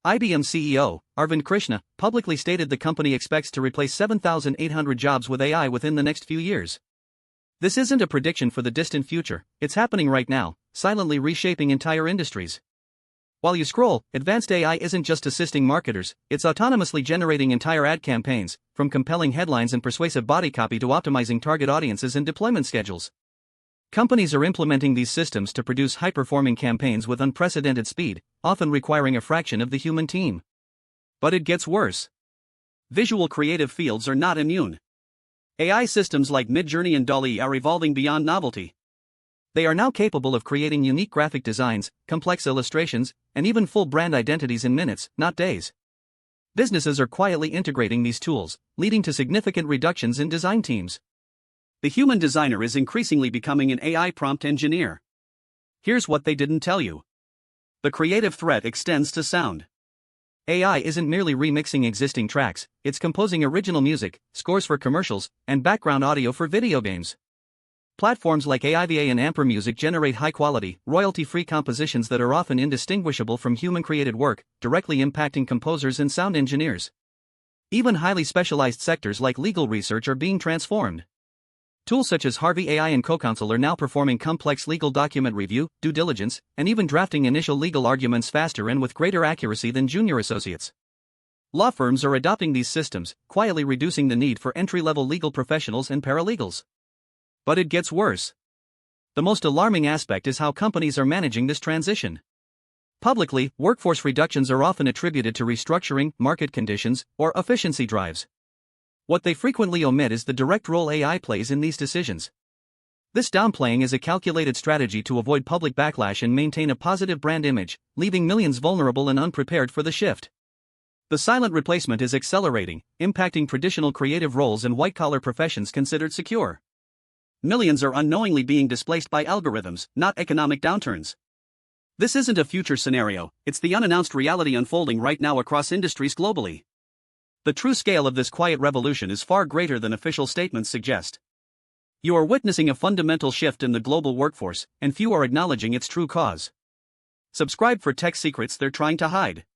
IBM CEO, Arvind Krishna, publicly stated the company expects to replace 7,800 jobs with AI within the next few years. This isn't a prediction for the distant future, it's happening right now, silently reshaping entire industries. While you scroll, advanced AI isn't just assisting marketers, it's autonomously generating entire ad campaigns, from compelling headlines and persuasive body copy to optimizing target audiences and deployment schedules. Companies are implementing these systems to produce high-performing campaigns with unprecedented speed, often requiring a fraction of the human team. But it gets worse. Visual creative fields are not immune. AI systems like Midjourney and DALL-E are evolving beyond novelty. They are now capable of creating unique graphic designs, complex illustrations, and even full brand identities in minutes, not days. Businesses are quietly integrating these tools, leading to significant reductions in design teams. The human designer is increasingly becoming an AI prompt engineer. Here's what they didn't tell you. The creative threat extends to sound. AI isn't merely remixing existing tracks, it's composing original music, scores for commercials, and background audio for video games. Platforms like AIVA and Amper Music generate high-quality, royalty-free compositions that are often indistinguishable from human-created work, directly impacting composers and sound engineers. Even highly specialized sectors like legal research are being transformed. Tools such as Harvey AI and CoCounsel are now performing complex legal document review, due diligence, and even drafting initial legal arguments faster and with greater accuracy than junior associates. Law firms are adopting these systems, quietly reducing the need for entry-level legal professionals and paralegals. But it gets worse. The most alarming aspect is how companies are managing this transition. Publicly, workforce reductions are often attributed to restructuring, market conditions, or efficiency drives. What they frequently omit is the direct role AI plays in these decisions. This downplaying is a calculated strategy to avoid public backlash and maintain a positive brand image, leaving millions vulnerable and unprepared for the shift. The silent replacement is accelerating, impacting traditional creative roles and white-collar professions considered secure. Millions are unknowingly being displaced by algorithms, not economic downturns. This isn't a future scenario, it's the unannounced reality unfolding right now across industries globally. The true scale of this quiet revolution is far greater than official statements suggest. You are witnessing a fundamental shift in the global workforce, and few are acknowledging its true cause. Subscribe for tech secrets they're trying to hide.